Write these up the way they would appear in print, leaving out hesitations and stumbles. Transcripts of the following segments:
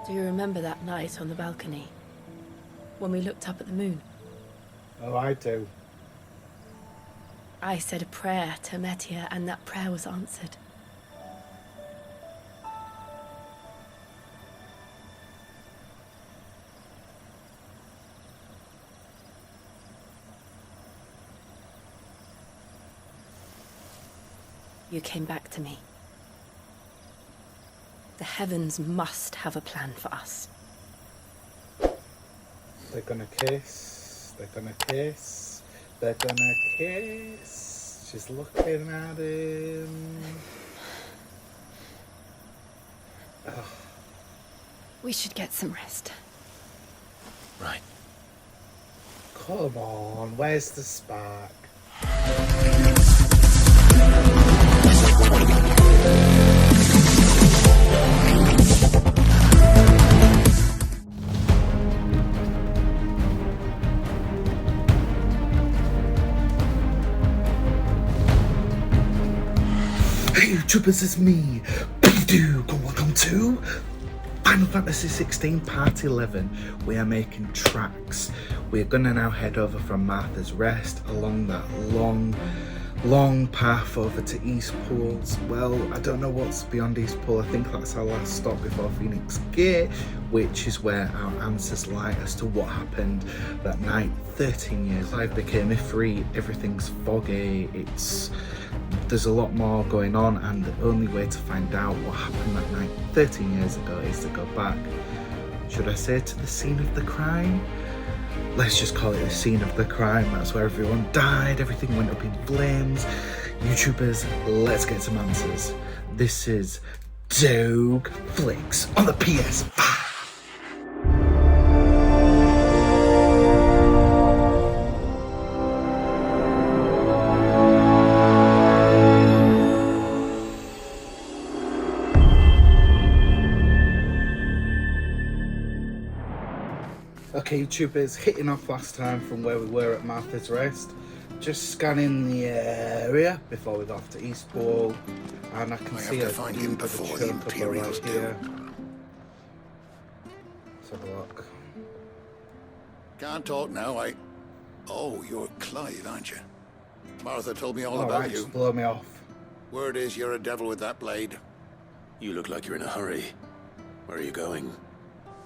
Do you remember that night on the balcony? When we looked up at the moon? Oh, I do. I said a prayer to Metia, and that prayer was answered. You came back to me. The heavens must have a plan for us. They're gonna kiss. They're gonna kiss. They're gonna kiss. She's looking at him. Oh. We should get some rest. Right. Come on, where's the spark? Hey YouTubers, it's me, BeevDawg, and welcome to Final Fantasy XVI Part 11. We are making tracks. We're gonna now head over from Martha's Rest along that long path over to Eastpool. Well, I don't know what's beyond Eastpool. I think that's our last stop before Phoenix Gate, which is where our answers lie as to what happened that night 13 years. Clive became Ifrit, everything's foggy, there's a lot more going on, and the only way to find out what happened that night 13 years ago is to go back, should I say, to the scene of the crime? Let's just call it the scene of the crime. That's where everyone died, everything went up in flames. YouTubers, let's get some answers. This is Dawg Flix on the PS5. Okay, YouTubers, hitting off last time from where we were at Martha's Rest. Just scanning the area before we go off to Eastpool, and I can see a find him before the Imperials do. Here. Let's have a look. Can't talk now, Oh, you're Clive, aren't you? Martha told me all Right, about just you. blow me off. Word is you're a devil with that blade. You look like you're in a hurry. Where are you going?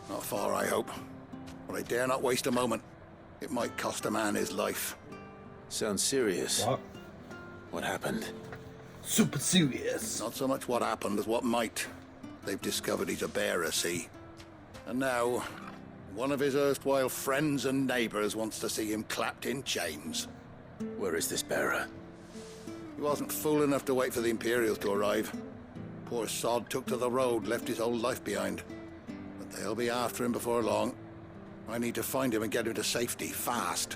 Not far, I hope. But I dare not waste a moment. It might cost a man his life. Sounds serious. What? What happened? Super serious. Not so much what happened as what might. They've discovered he's a bearer, see? And now, one of his erstwhile friends and neighbors wants to see him clapped in chains. Where is this bearer? He wasn't fool enough to wait for the Imperials to arrive. Poor sod took to the road, left his whole life behind. But they'll be after him before long. I need to find him and get him to safety, fast.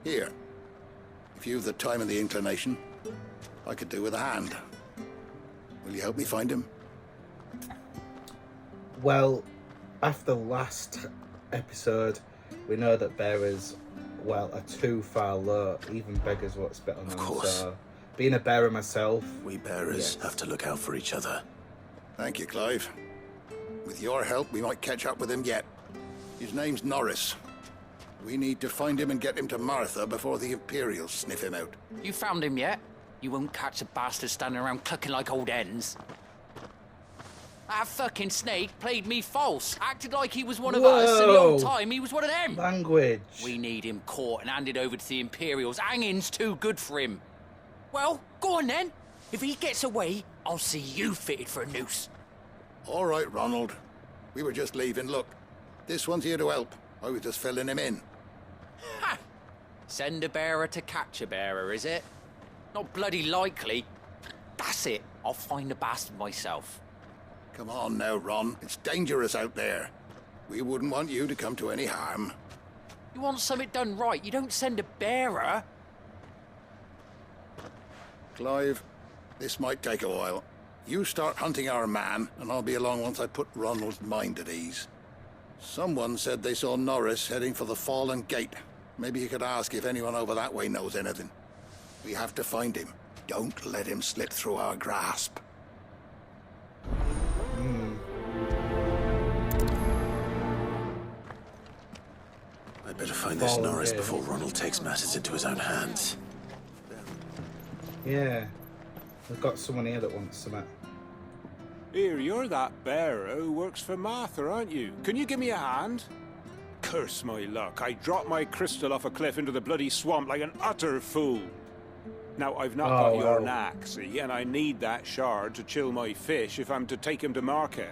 Here, if you've the time and the inclination, I could do with a hand. Will you help me find him? Well, after last episode, we know that bearers, well, are too far low. Even beggars won't spit on them. Of course. So, being a bearer myself, We bearers Yes. have to look out for each other. Thank you, Clive. With your help, we might catch up with him yet. His name's Norreis. We need to find him and get him to Martha before the Imperials sniff him out. You found him yet? You won't catch a bastard standing around clucking like old hens. That fucking snake played me false. Acted like he was one of us, and the old Whoa. time he was one of them. language. We need him caught and handed over to the Imperials. Hanging's too good for him. Well, go on then. If he gets away, I'll see you fitted for a noose. All right, Ronald. We were just leaving. Look, this one's here to help. I was just filling him in. Ha! Send a bearer to catch a bearer, is it? Not bloody likely. That's it. I'll find the bastard myself. Come on now, Ron. It's dangerous out there. We wouldn't want you to come to any harm. You want something done right, you don't send a bearer. Clive, this might take a while. You start hunting our man, and I'll be along once I put Ronald's mind at ease. Someone said they saw Norreis heading for the Fallen Gate. Maybe you could ask if anyone over that way knows anything. We have to find him. Don't let him slip through our grasp. Better find this fallen Norreis here. before Ronald takes matters into his own hands. Yeah. We've got someone here that wants some. Here, you're that bearer who works for Martha, aren't you? Can you give me a hand? Curse my luck, I dropped my crystal off a cliff into the bloody swamp like an utter fool. Now, I've not got your knack, see, and I need that shard to chill my fish if I'm to take him to market.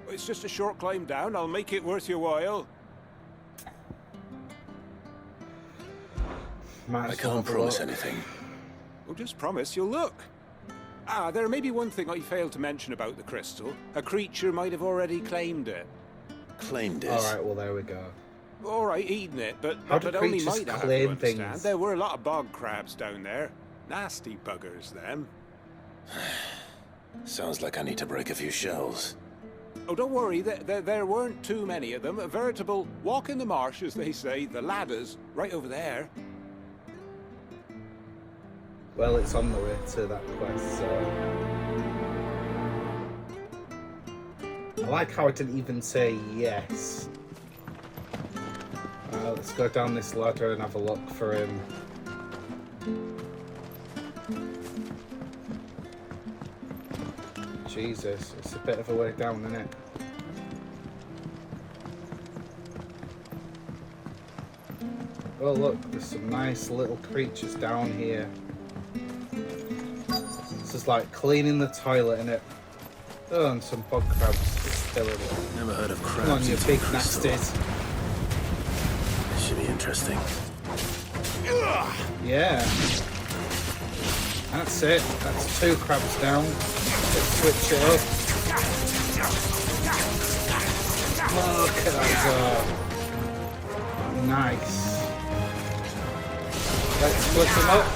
It's just a short climb down, I'll make it worth your while. I can't promise anything. Well, just promise you'll look. Ah, there may be one thing I failed to mention about the crystal. A creature might have already claimed it. Claimed it? Alright, well there we go. Alright, eating it, but How do only creatures might have to claim understand. things? There were a lot of bog crabs down there. Nasty buggers, them. Sounds like I need to break a few shells. Oh, don't worry, there weren't too many of them. A veritable walk in the marsh, as they say. The ladders, right over there. Well, it's on the way to that quest, so... I like how I didn't even say yes. Let's go down this ladder and have a look for him. Jesus, it's a bit of a way down, isn't it? Oh look, there's some nice little creatures down here. This is like cleaning the toilet, innit? Oh, and some bog crabs filling it. Never heard of crabs. Come on, you eating big crystal. nasties. This should be interesting. Yeah. That's it. That's 2 crabs down. Let's switch it up. Look at that go. Nice. Let's split them up.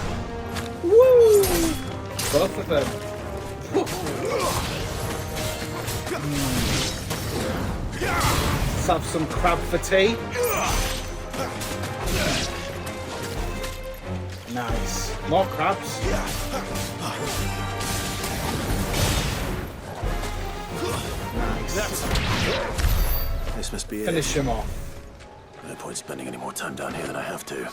Woo! Both of them. Let's have some crab for tea. Nice. More crabs. Nice. This must be Finish it. him off. No point spending any more time down here than I have to.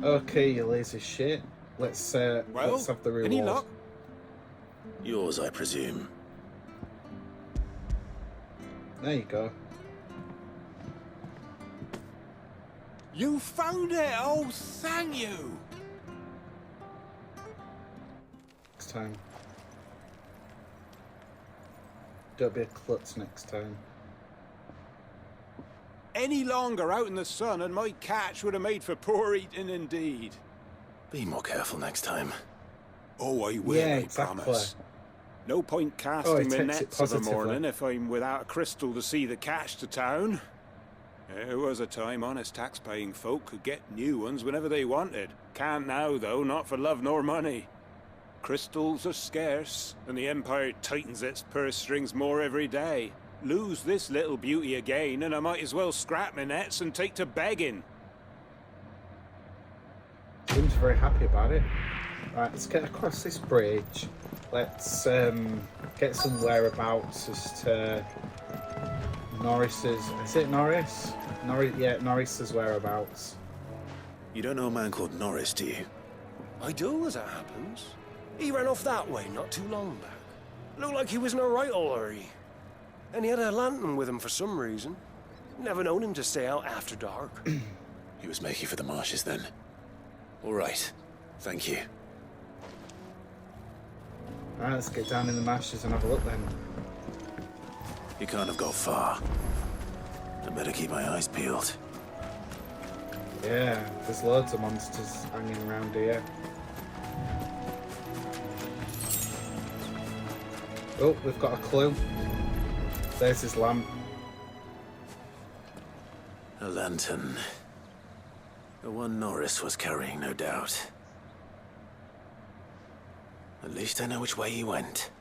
Okay, you lazy shit. Let's have the reward. Any luck? Yours, I presume. There you go. You found it! Oh, thank you! Next time. Don't be a klutz next time. Any longer out in the sun and my catch would have made for poor eating indeed. Be more careful next time. Oh, I will, Yeah, I exactly. promise. No point he casting my takes it nets of a positively. morning if I'm without a crystal to see the catch to town. There was a time honest tax-paying folk could get new ones whenever they wanted. Can't now, though, not for love nor money. Crystals are scarce, and the Empire tightens its purse strings more every day. Lose this little beauty again, and I might as well scrap my nets and take to begging. Seems very happy about it. Right, let's get across this bridge. Let's get some whereabouts as to Norris's. Is it Norreis? Yeah, Norris's whereabouts. You don't know a man called Norreis, do you? I do, as it happens. He ran off that way not too long back. Looked like he was in a right old hurry. And he had a lantern with him for some reason. Never known him to stay out after dark. He was making for the marshes then. All right. Thank you. Alright, let's get down in the marshes and have a look then. You can't have got far. I better keep my eyes peeled. Yeah, there's loads of monsters hanging around here. Oh, we've got a clue. There's his lamp. A lantern. The one Norreis was carrying, no doubt. At least I know which way he went.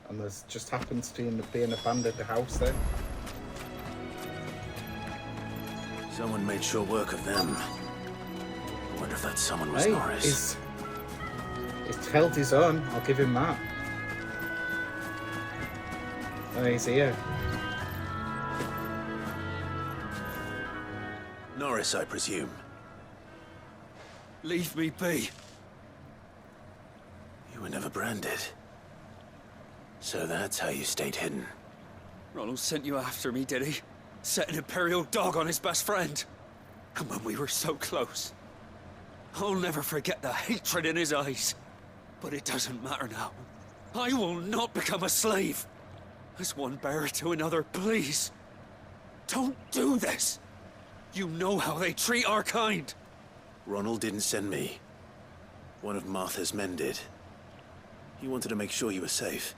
And there's just happens to be an abandoned house there. Someone made short work of them. I wonder if that someone was Hey, Norreis. he's held his own, I'll give him that. Oh, he's here. Norreis, I presume. Leave me be. You were never branded. So that's how you stayed hidden. Ronald sent you after me, did he? Set an Imperial dog on his best friend. And when we were so close. I'll never forget the hatred in his eyes. But it doesn't matter now. I will not become a slave. As one bearer to another, please. Don't do this. You know how they treat our kind. Ronald didn't send me. One of Martha's men did. He wanted to make sure you were safe.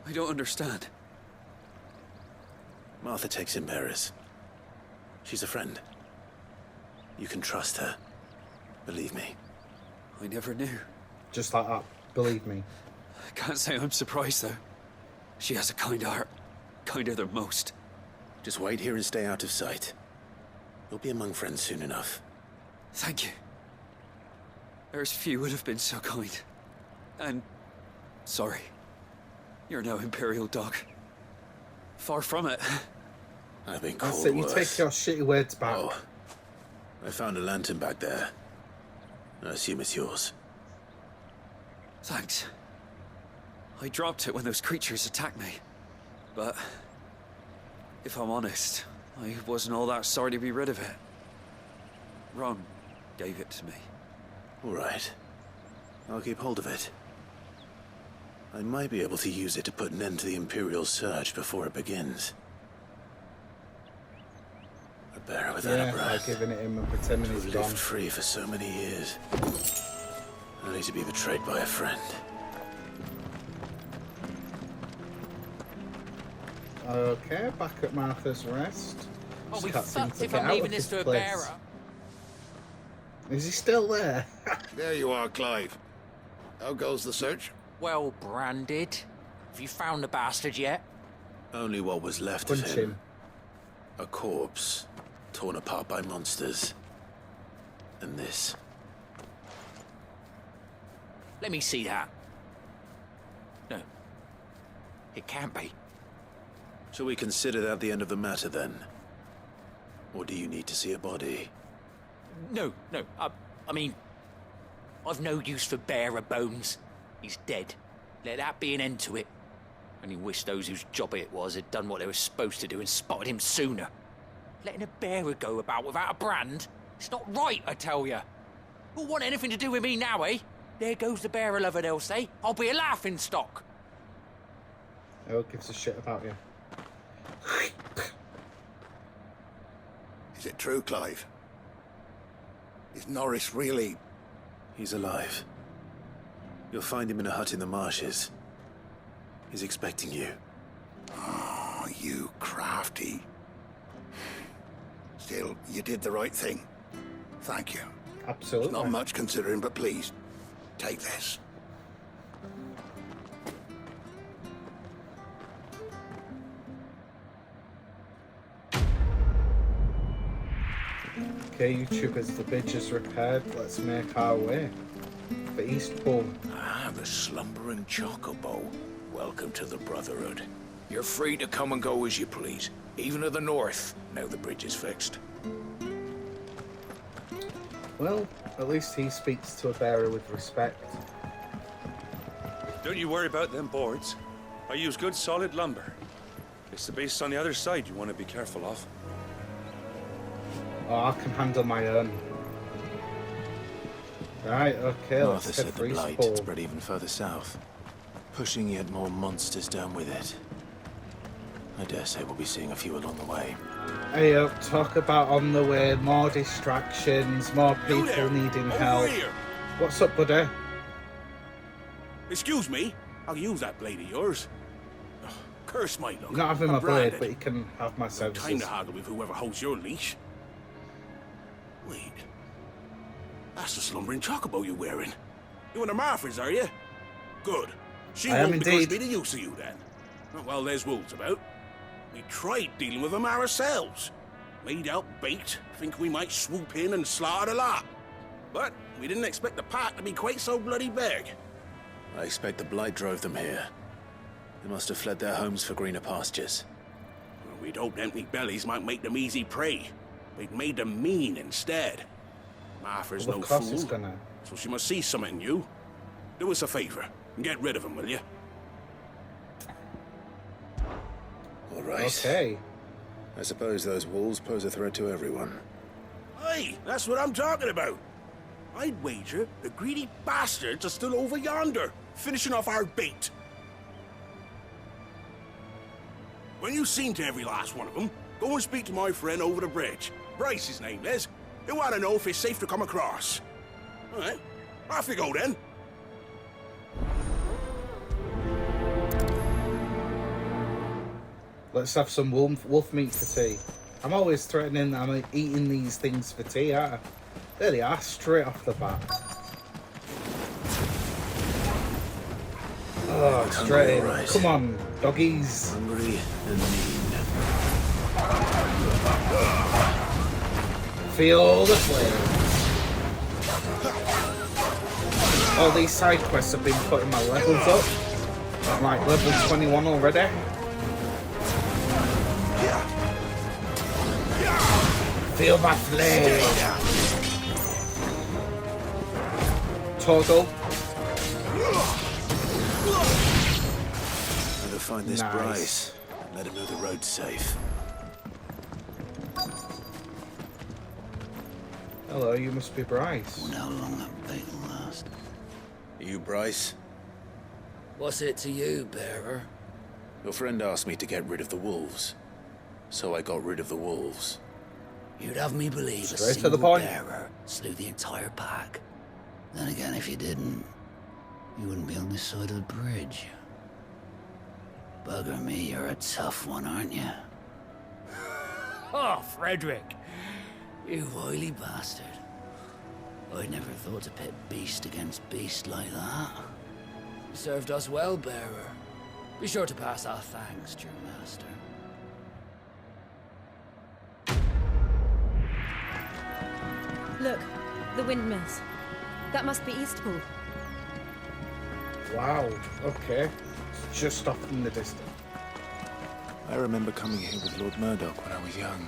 I don't understand. Martha takes in bearers. She's a friend. You can trust her. Believe me. I never knew. Just like that. Believe me. I can't say I'm surprised, though. She has a kind heart. Kinder than most. Just wait here and stay out of sight. You'll be among friends soon enough. Thank you. There's few would have been so kind. And... sorry. You're no Imperial dog. Far from it. I've been That's called it, you worse. take your shitty words back. Oh. I found a lantern back there. I assume it's yours. Thanks. I dropped it when those creatures attacked me. But... if I'm honest, I wasn't all that sorry to be rid of it. Ron gave it to me. All right. I'll keep hold of it. I might be able to use it to put an end to the Imperial surge before it begins. A bearer without a Yeah, brand. like giving it him and pretending To he's have gone. lived free for so many years. Only to be betrayed by a friend. Okay, back at Martha's Rest. I'll Just be can't seem fucked to if get I'm out leaving of this to a place. bearer. Is he still there? There you are, Clive. How goes the search? Well branded. Have you found the bastard yet? Only what was left Punch of him. A corpse, torn apart by monsters. And this. Let me see that. No. It can't be. Shall we consider that the end of the matter then? Or do you need to see a body? No. I mean, I've no use for bearer bones. He's dead. Let that be an end to it. Only wish those whose job it was had done what they were supposed to do and spotted him sooner. Letting a bearer go about without a brand? It's not right, I tell you. Who'll want anything to do with me now, eh? There goes the bearer lover, they'll say. I'll be a laughing stock. Who gives a shit about you? Is it true, Clive? Is Norreis really... He's alive. You'll find him in a hut in the marshes. He's expecting you. Oh, you crafty. Still, you did the right thing. Thank you. Absolutely. It's not much considering, but please, take this. Okay, YouTubers, the bridge is repaired. Let's make our way for Eastpool. Ah, the slumbering chocobo. Welcome to the Brotherhood. You're free to come and go as you please, even to the north, now the bridge is fixed. Well, at least he speaks to a bearer with respect. Don't you worry about them boards. I use good solid lumber. It's the base on the other side you want to be careful of. Oh, I can handle my own. Right, okay, Martha let's said head the for blight Eastpool. spread even further south, pushing yet more monsters down with it. I dare say we'll be seeing a few along the way. Hey, talk about on the way, more distractions, more people there, needing over help. here. What's up, buddy? Excuse me, I'll use that blade of yours. Ugh, curse my luck. You're not having I'm my blade, branded. but you can have my Time services. to haggle with whoever holds your leash. Wait. That's the slumbering chocobo you're wearing. You and the Marthas, are you? Good. She I am won't because indeed. be the use of you then. Oh, well, there's wolves about. We tried dealing with them ourselves. Laid out bait, think we might swoop in and slaughter the lot. But we didn't expect the pack to be quite so bloody big. I expect the blight drove them here. They must have fled their homes for greener pastures. Well, we'd hoped empty bellies might make them easy prey. We'd made them mean instead. Martha's Well, no of course fool, it's gonna. so she must see something in you. Do us a favor and get rid of them, will you? All right. Okay. I suppose those wolves pose a threat to everyone. Aye, that's what I'm talking about. I'd wager the greedy bastards are still over yonder, finishing off our bait. When you've seen to every last one of them, go and speak to my friend over the bridge. Bryce, his name is. He'll want to know if it's safe to come across. All right, off you go then. Let's have some wolf meat for tea. I'm always threatening that I'm eating these things for tea, aren't I? There they are, straight off the bat. Oh, straight in. Right. Come on, doggies. Hungry and mean. Feel the flame. All these side quests have been putting my levels up. I'm like level 21 already. Feel my flame. Torgal. Better find this Nice. Bryce. Let him know the road's safe. Hello, you must be Bryce. Wonder how long that bait will last. You Bryce? What's it to you, bearer? Your friend asked me to get rid of the wolves. So I got rid of the wolves. You'd have me believe a Straight to single the point. bearer slew the entire pack. Then again, if you didn't, you wouldn't be on this side of the bridge. Bugger me, you're a tough one, aren't you? Oh, Frederick. You wily bastard. I'd never thought to pit beast against beast like that. You served us well, bearer. Be sure to pass our thanks to your master. Look, the windmills. That must be Eastpool. Wow, okay. It's just off in the distance. I remember coming here with Lord Murdoch when I was young.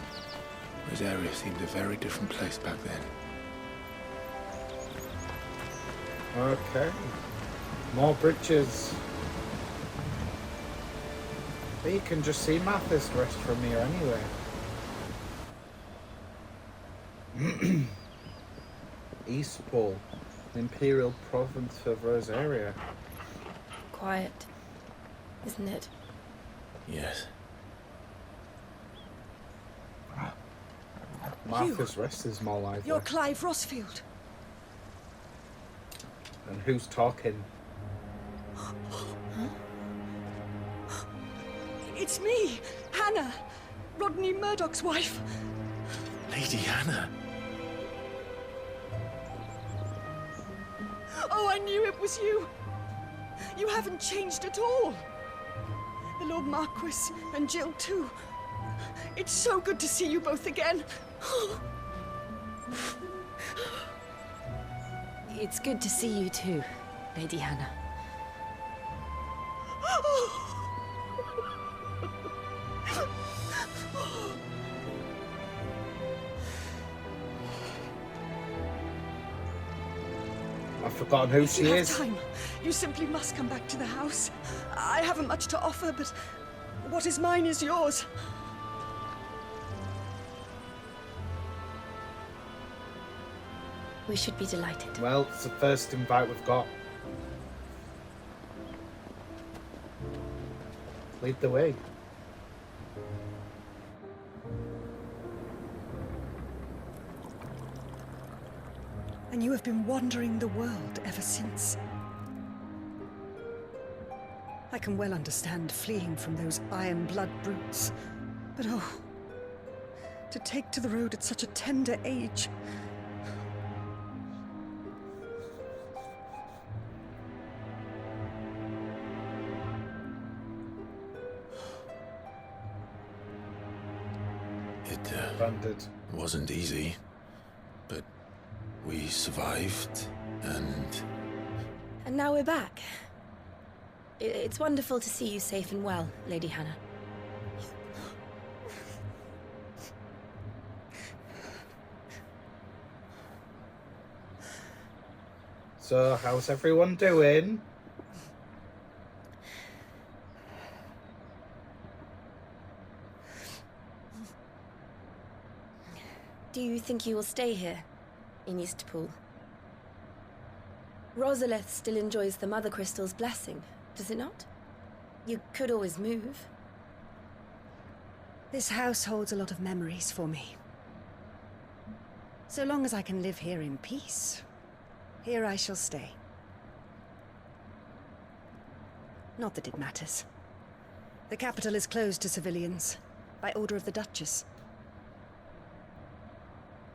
Rosaria seemed a very different place back then. Okay. More bridges. But you can just see Martha's Rest from here anyway. Eastpool, the Imperial Province of Rosaria. Quiet, isn't it? Yes. Martha's Rest is more lively. You're Clive Rosfield. And who's talking? It's me, Hanna, Rodney Murdoch's wife. Lady Hanna. Oh, I knew it was you. You haven't changed at all. The Lord Marquis and Jill too. It's so good to see you both again. It's good to see you too, Lady Hanna. I've forgotten who she You have is. time. You simply must come back to the house. I haven't much to offer, but what is mine is yours. We should be delighted. Well, it's the first invite we've got. Lead the way. And you have been wandering the world ever since. I can well understand fleeing from those iron blood brutes. But oh, to take to the road at such a tender age. It Banded. wasn't easy, but we survived, and And now we're back. It's wonderful to see you safe and well, Lady Hanna. So, how's everyone doing? Do you think you will stay here, in Eastpool? Rosalith still enjoys the Mother Crystal's blessing, does it not? You could always move. This house holds a lot of memories for me. So long as I can live here in peace, here I shall stay. Not that it matters. The capital is closed to civilians, by order of the Duchess.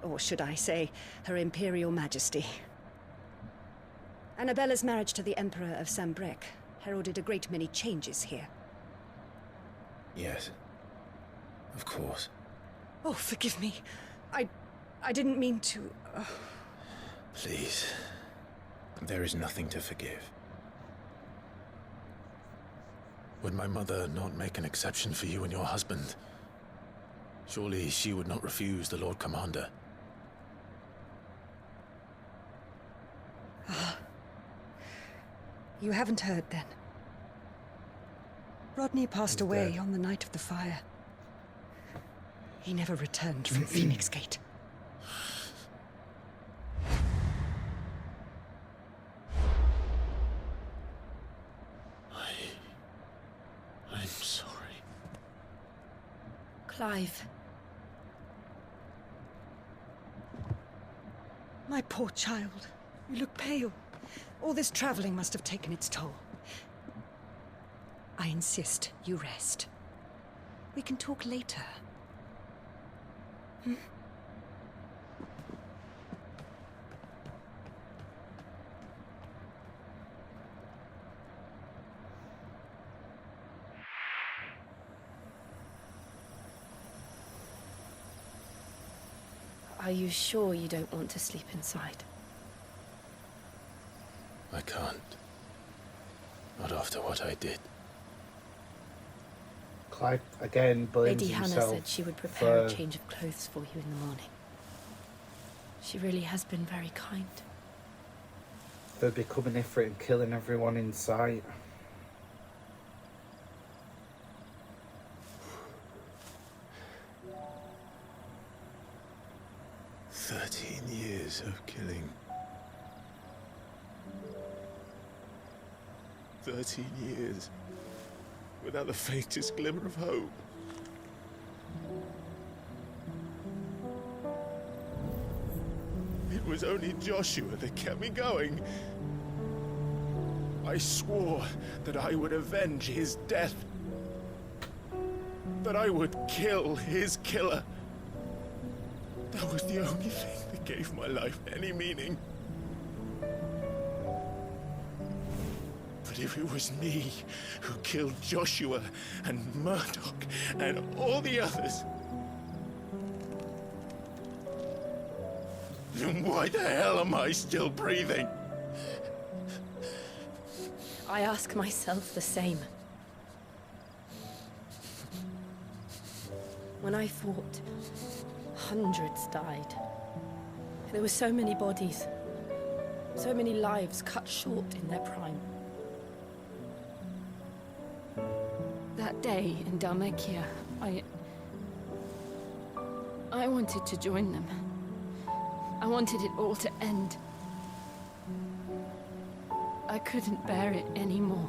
Or should I say, Her Imperial Majesty. Annabella's marriage to the Emperor of Sambrec heralded a great many changes here. Yes. Of course. Oh, forgive me. I didn't mean to... Please. There is nothing to forgive. Would my mother not make an exception for you and your husband? Surely she would not refuse the Lord Commander. You haven't heard, then. Rodney passed away on the night of the fire. He never returned from Phoenix Gate. I'm sorry. Clive. My poor child. You look pale. All this traveling must have taken its toll. I insist you rest. We can talk later. Hmm? Are you sure you don't want to sleep inside? I can't. Not after what I did. Clive again blames Lady Hanna himself said she would prepare for... a change of clothes for you in the morning. She really has been very kind. for becoming Ifrit and killing everyone in sight. Years of killing. 13 years without the faintest glimmer of hope. It was only Joshua that kept me going. I swore that I would avenge his death. That I would kill his killer. That was the only thing that gave my life any meaning. But if it was me who killed Joshua and Murdoch and all the others, then why the hell am I still breathing? I ask myself the same. When I fought, hundreds died. There were so many bodies, so many lives cut short in their prime. That day in Dalmekia, I wanted to join them. I wanted it all to end. I couldn't bear it anymore.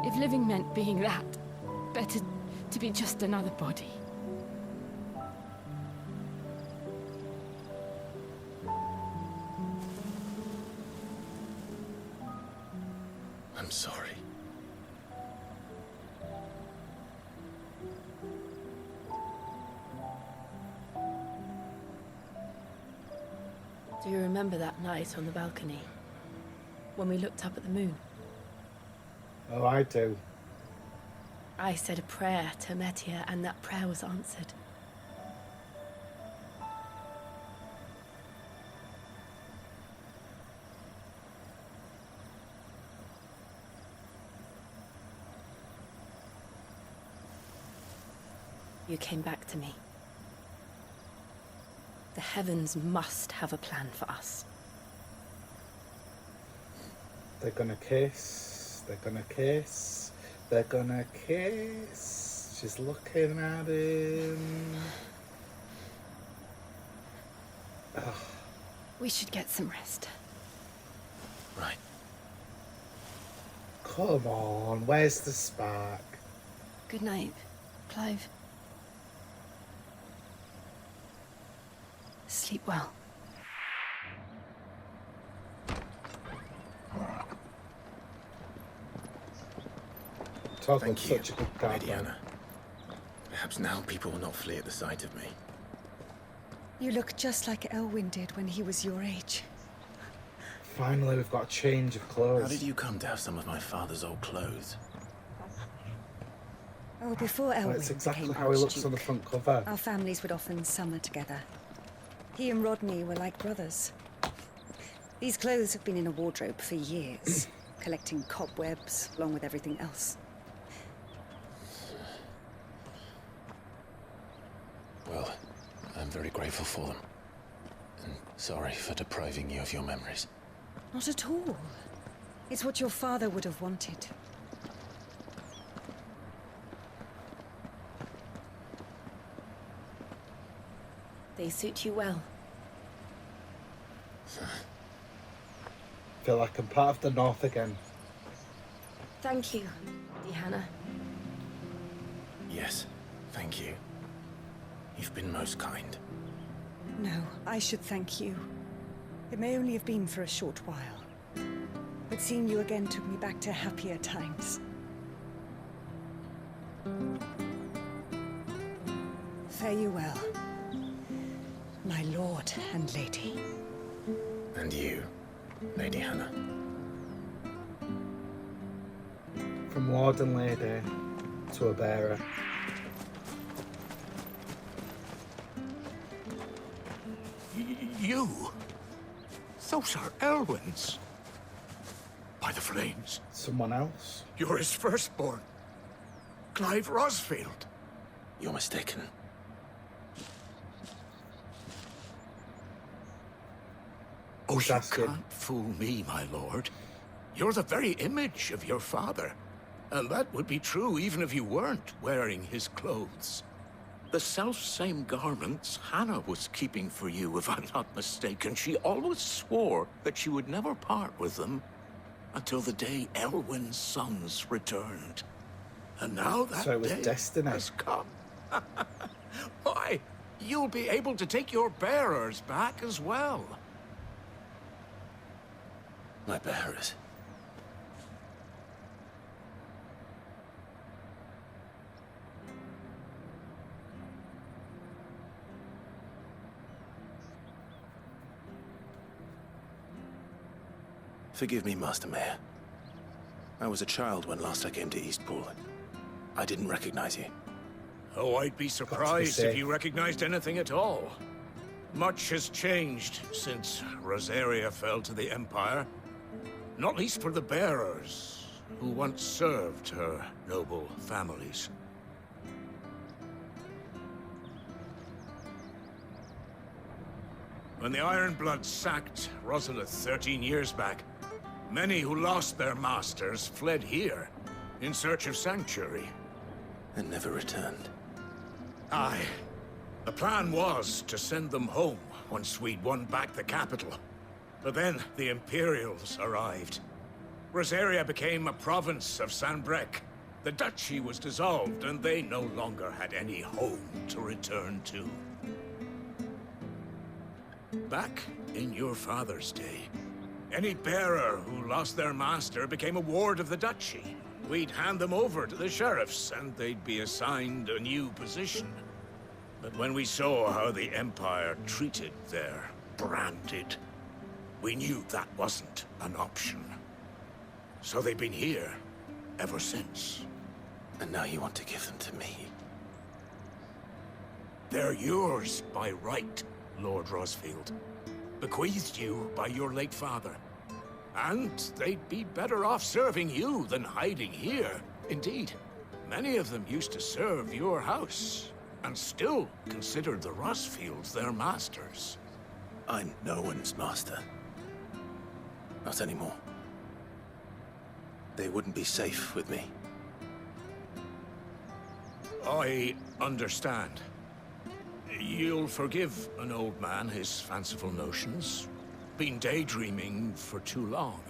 If living meant being that, better to be just another body. I'm sorry. Do you remember that night on the balcony? When we looked up at the moon? Oh, I do. I said a prayer to Metia, and that prayer was answered. You came back to me. The heavens must have a plan for us. They're gonna kiss. They're gonna kiss. They're gonna kiss. She's looking at him. Ugh. We should get some rest. Right. Come on, where's the spark? Good night, Clive. Sleep well. Thank you, such a good guy. Lady Hanna. Perhaps now people will not flee at the sight of me. You look just like Elwyn did when he was your age. Finally, we've got a change of clothes. How did you come to have some of my father's old clothes? Oh, before Elwyn That's exactly became how he looks on the Archduke, front cover. our families would often summer together. He and Rodney were like brothers. These clothes have been in a wardrobe for years, collecting cobwebs along with everything else. Well, I'm very grateful for them. And sorry for depriving you of your memories. Not at all. It's what your father would have wanted. They suit you well. Feel like I'm part of the North again. Thank you, Lady Hanna. Yes, thank you. You've been most kind. No, I should thank you. It may only have been for a short while, but seeing you again took me back to happier times. Fare you well, my lord and lady. And you, Lady Hanna. From lord and lady to a bearer. You? Those are Elwyn's. By the flames. Someone else? You're his firstborn. Clive Rosfield. You're mistaken. Oh, you can't fool me, my lord. You're the very image of your father. And that would be true even if you weren't wearing his clothes. The self-same garments Hanna was keeping for you, if I'm not mistaken. She always swore that she would never part with them until the day Elwyn's sons returned. And now that So it was day destiny. has come. Why, you'll be able to take your bearers back as well. My bearers. Forgive me, Master Mayor. I was a child when last I came to Eastpool. I didn't recognize you. Oh, I'd be surprised if you recognized anything at all. Much has changed since Rosaria fell to the Empire. Not least for the bearers, who once served her noble families. When the Ironbloods sacked Rosalith 13 years back, many who lost their masters fled here, in search of sanctuary. And never returned. Aye. The plan was to send them home once we'd won back the capital. But then the Imperials arrived. Rosaria became a province of Sanbreque. The duchy was dissolved, and they no longer had any home to return to. Back in your father's day, any bearer who lost their master became a ward of the duchy. We'd hand them over to the sheriffs, and they'd be assigned a new position. But when we saw how the Empire treated their branded, we knew that wasn't an option. So they've been here ever since. And now you want to give them to me? They're yours by right, Lord Rosfield. Bequeathed you by your late father. And they'd be better off serving you than hiding here. Indeed, many of them used to serve your house and still considered the Rossfields their masters. I'm no one's master. Not anymore. They wouldn't be safe with me. I understand. You'll forgive an old man his fanciful notions. Been daydreaming for too long.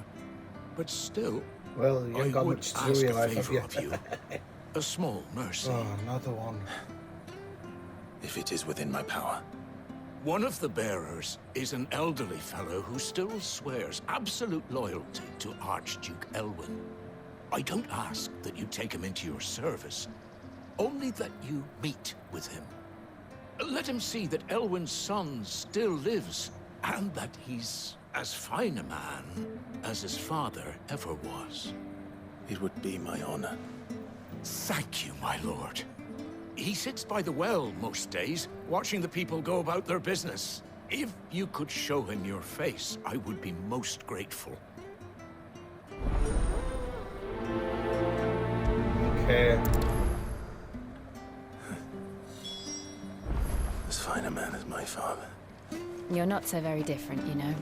But still, well, you ain't got I would much to ask do a in life, favor have of you. A small mercy. Oh, another one. If it is within my power. One of the bearers is an elderly fellow who still swears absolute loyalty to Archduke Elwyn. I don't ask that you take him into your service, only that you meet with him. Let him see that Elwyn's son still lives, and that he's as fine a man as his father ever was. It would be my honor. Thank you, my lord. He sits by the well most days, watching the people go about their business. If you could show him your face, I would be most grateful. Okay. As fine a man as my father. You're not so very different, you know.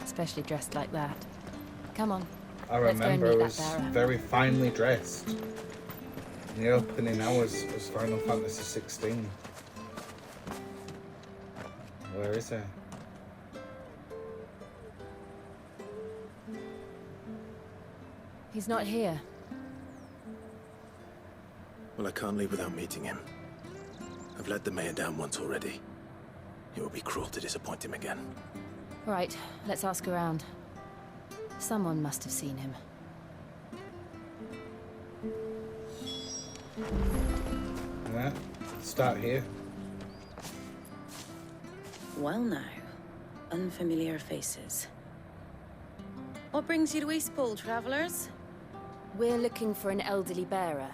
Especially dressed like that. Come on. I remember I was very finely dressed in the opening hours of Final Fantasy XVI. Where is he? He's not here. Well, I can't leave without meeting him. I've let the mayor down once already. It would be cruel to disappoint him again. Right, let's ask around. Someone must have seen him. Yeah, start here. Well now, unfamiliar faces. What brings you to Eastpool, travelers? We're looking for an elderly bearer.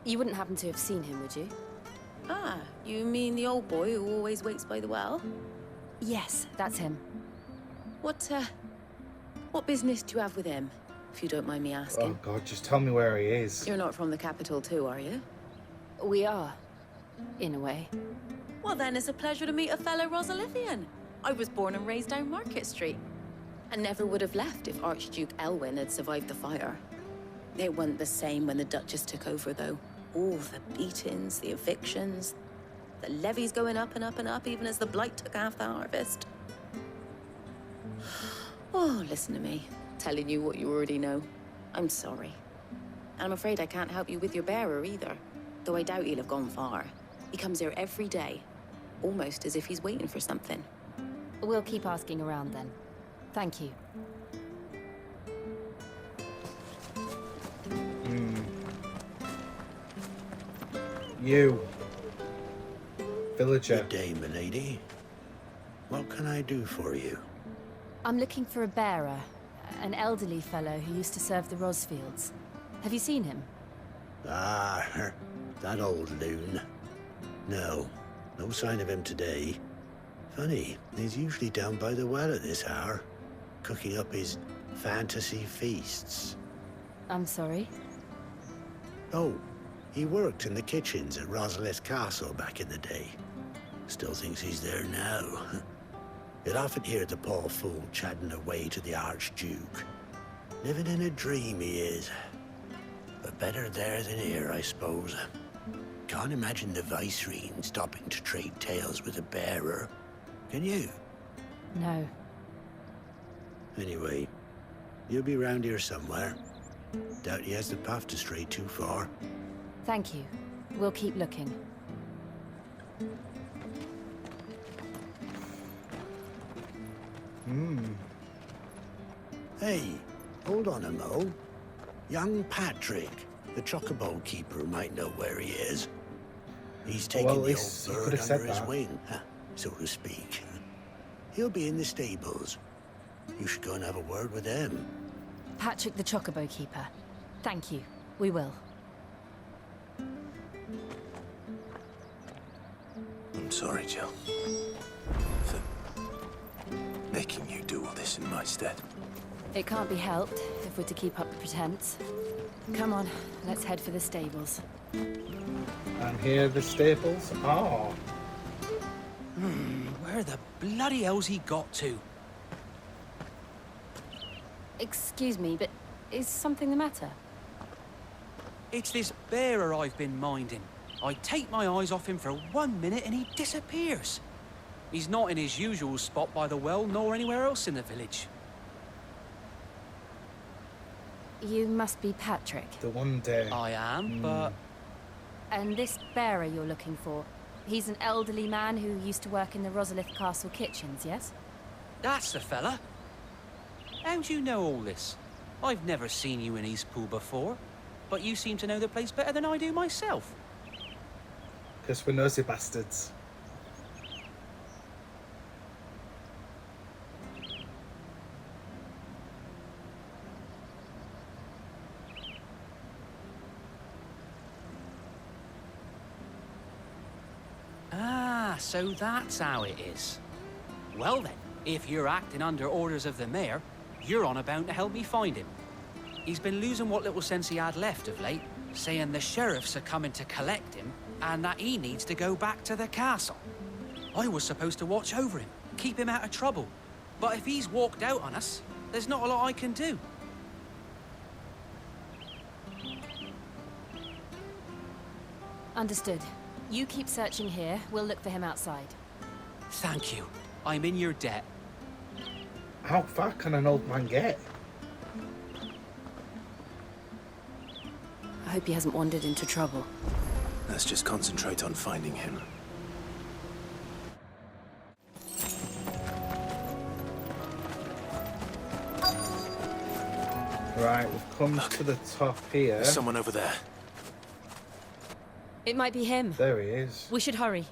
You wouldn't happen to have seen him, would you? Ah, you mean the old boy who always waits by the well? Yes, that's him. What business do you have with him, if you don't mind me asking? Oh god, just tell me where he is. You're not from the capital too, are you? We are, in a way. Well then, it's a pleasure to meet a fellow Rosalithian. I was born and raised down Market Street. And never would have left if Archduke Elwyn had survived the fire. It wasn't the same when the Duchess took over, though. All the beatings, the evictions, the levies going up and up and up, even as the blight took half the harvest. Oh, listen to me, telling you what you already know. I'm sorry. And I'm afraid I can't help you with your bearer either, though I doubt he'll have gone far. He comes here every day, almost as if he's waiting for something. We'll keep asking around then. Thank you. You. Villager. Good day, milady. What can I do for you? I'm looking for a bearer. An elderly fellow who used to serve the Rosfields. Have you seen him? Ah, that old loon. No sign of him today. Funny, he's usually down by the well at this hour, cooking up his fantasy feasts. I'm sorry? Oh, he worked in the kitchens at Rosalith's castle back in the day. Still thinks he's there now. You'd often hear the poor fool chatting away to the Archduke. Living in a dream he is. But better there than here, I suppose. Can't imagine the Viceroy stopping to trade tales with a bearer. Can you? No. Anyway, you'll be round here somewhere. Doubt he has the path to stray too far. Thank you. We'll keep looking. Hey, hold on a mo. Young Patrick, the chocobo keeper, might know where he is. He's taken the old bird under his wing, so to speak. He'll be in the stables. You should go and have a word with him. Patrick the chocobo keeper. Thank you. We will. I'm sorry, Jill. For making you do all this in my stead. It can't be helped if we're to keep up the pretense. Come on, let's head for the stables. And here the stables are. Where the bloody hell's he got to? Excuse me, but is something the matter? It's this bearer I've been minding. I take my eyes off him for 1 minute and he disappears. He's not in his usual spot by the well, nor anywhere else in the village. You must be Patrick. The one day. I am, but... And this bearer you're looking for, he's an elderly man who used to work in the Rosalia Castle kitchens, yes? That's the fella. How do you know all this? I've never seen you in Eastpool before, but you seem to know the place better than I do myself. Because we're nosy bastards. Ah, so that's how it is. Well then, if you're acting under orders of the mayor, you're on about to help me find him. He's been losing what little sense he had left of late, saying the sheriffs are coming to collect him and that he needs to go back to the castle. I was supposed to watch over him, keep him out of trouble. But if he's walked out on us, there's not a lot I can do. Understood. You keep searching here, we'll look for him outside. Thank you. I'm in your debt. How far can an old man get? I hope he hasn't wandered into trouble. Let's just concentrate on finding him. Right, we've come to the top here. There's someone over there. It might be him. There he is. We should hurry.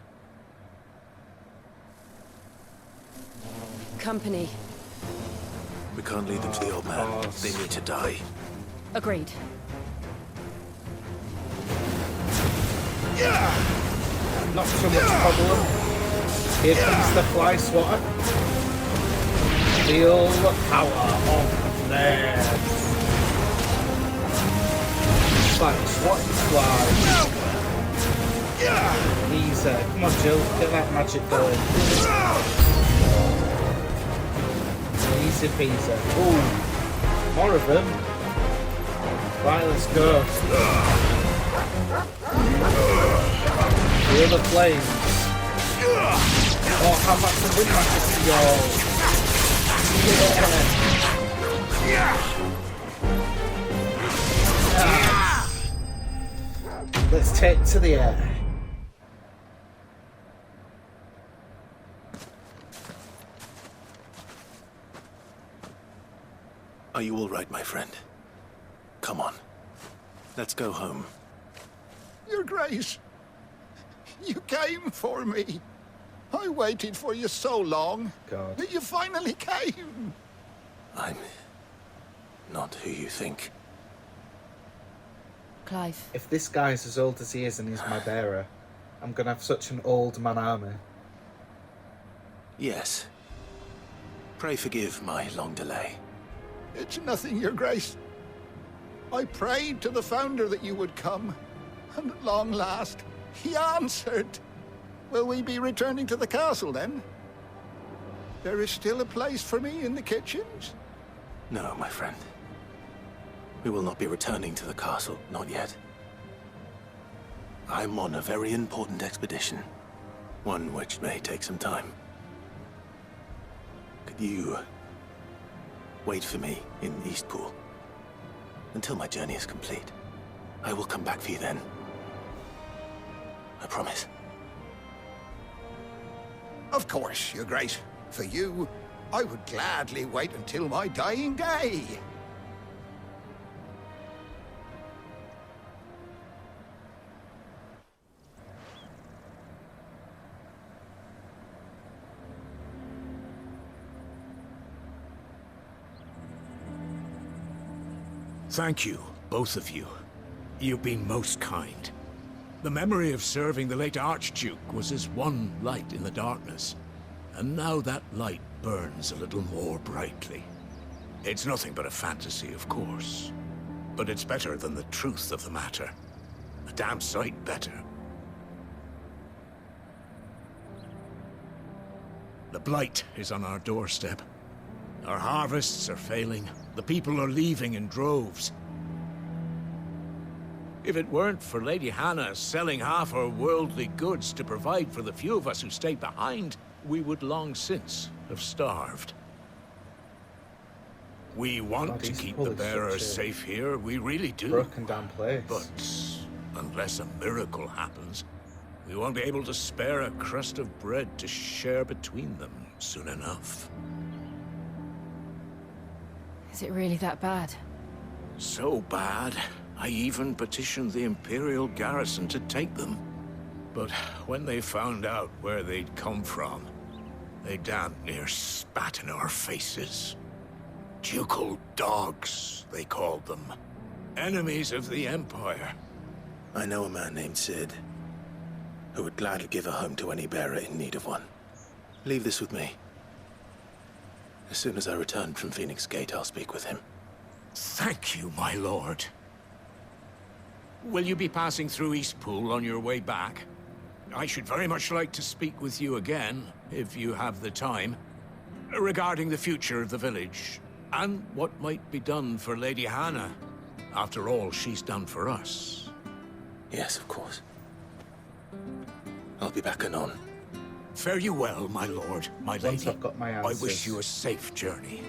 Company. We can't lead them to the old man. They need to die. Agreed. Not so much problem. Here comes the fly swatter. Feel the power of there. Like swatting flies. Easy. Come on, Jill. Get that magic going. Easy peasy. Ooh. More of them. Right, let's go. Feel the flames. Oh, how much the wind magic to go. Let's take to the air. Are you all right, my friend? Come on. Let's go home. Your Grace, you came for me. I waited for you so long. God. That you finally came. I'm not who you think. Clive. If this guy's as old as he is and he's my bearer, I'm gonna have such an old man army. Yes. Pray forgive my long delay. It's nothing, Your Grace. I prayed to the Founder that you would come, and at long last, he answered. Will we be returning to the castle, then? There is still a place for me in the kitchens? No, my friend. We will not be returning to the castle, not yet. I'm on a very important expedition, one which may take some time. Could you wait for me in Eastpool until my journey is complete? I will come back for you then. I promise. Of course, Your Grace. For you, I would gladly wait until my dying day. Thank you, both of you. You've been most kind. The memory of serving the late Archduke was as one light in the darkness, and now that light burns a little more brightly. It's nothing but a fantasy, of course. but it's better than the truth of the matter. A damn sight better. The blight is on our doorstep. Our harvests are failing. The people are leaving in droves. If it weren't for Lady Hanna selling half her worldly goods to provide for the few of us who stayed behind, we would long since have starved. We want to keep the bearers safe here, we really do. Broken down place. But unless a miracle happens, we won't be able to spare a crust of bread to share between them soon enough. Is it really that bad? So bad, I even petitioned the Imperial garrison to take them. But when they found out where they'd come from, they damn near spat in our faces. Ducal dogs, they called them. Enemies of the Empire. I know a man named Sid, who would gladly give a home to any bearer in need of one. Leave this with me. As soon as I return from Phoenix Gate, I'll speak with him. Thank you, my lord. Will you be passing through Eastpool on your way back? I should very much like to speak with you again, if you have the time, regarding the future of the village, and what might be done for Lady Hanna, after all she's done for us. Yes, of course. I'll be back anon. Fare you well, my lord, my lady. Once I've got my answers. I wish you a safe journey.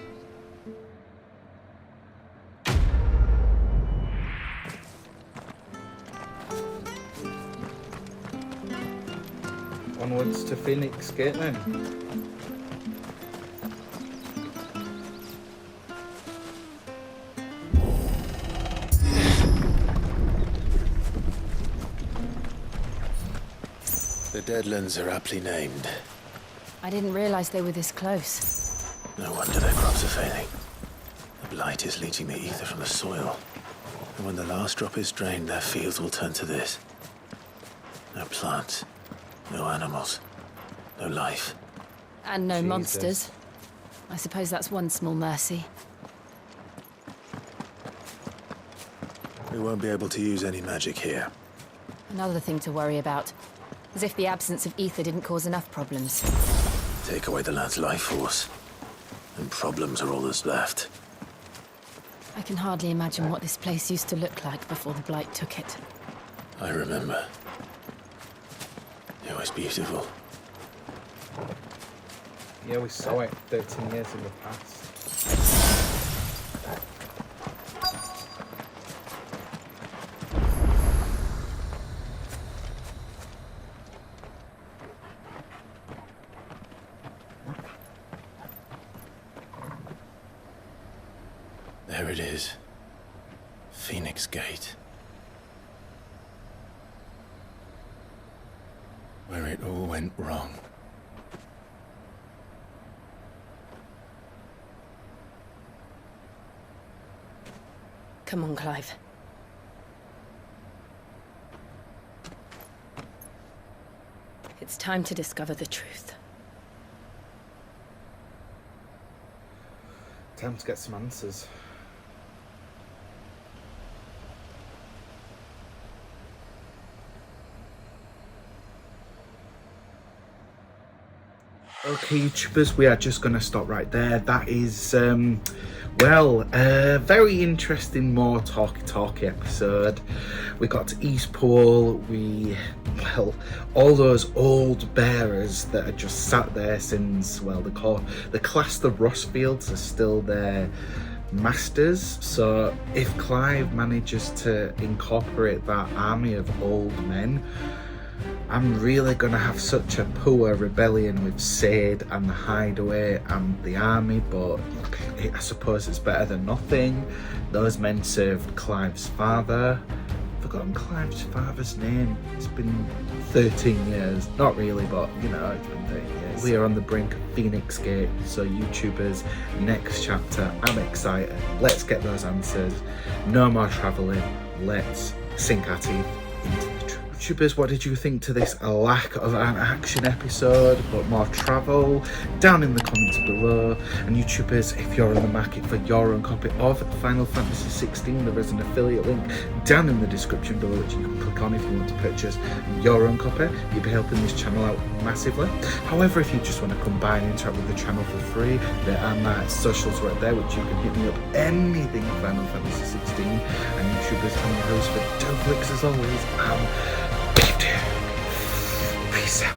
Onwards to Phoenix Gate then. The Deadlands are aptly named. I didn't realize they were this close. No wonder their crops are failing. The blight is leaching the ether from the soil. And when the last drop is drained, their fields will turn to this. No plants, no animals, no life. And no Jesus. monsters. I suppose that's one small mercy. We won't be able to use any magic here. Another thing to worry about. As if the absence of ether didn't cause enough problems. Take away the lad's life force, and problems are all that's left. I can hardly imagine what this place used to look like before the blight took it. I remember. It was beautiful. Yeah, we saw it 13 years in the past. There it is. Phoenix Gate. Where it all went wrong. Come on, Clive. It's time to discover the truth. Time to get some answers. Okay, YouTubers, we are just going to stop right there. That is, well, a very interesting, more talky episode. We got to Eastpool. Well, all those old bearers that had just sat there since, well, the class the Rossfields are still their masters. So if Clive manages to incorporate that army of old men, I'm really going to have such a poor rebellion with Sade and the Hideaway and the army, but I suppose it's better than nothing. Those men served Clive's father. I've forgotten Clive's father's name. It's been 13 years. Not really, but, you know, it's been 13 years. We are on the brink of Phoenix Gate, so YouTubers, next chapter, I'm excited. Let's get those answers. No more travelling. Let's sink our teeth into the truth. YouTubers, what did you think to this lack of an action episode, but more travel? Down in the comments below. And YouTubers, if you're in the market for your own copy of Final Fantasy XVI, there is an affiliate link down in the description below which you can click on if you want to purchase your own copy. You'll be helping this channel out massively. However, if you just want to come by and interact with the channel for free, there are my socials right there which you can hit me up anything Final Fantasy 16. And YouTubers, I'm your host for Dawg Flix as always. BeevDawg. Peace out.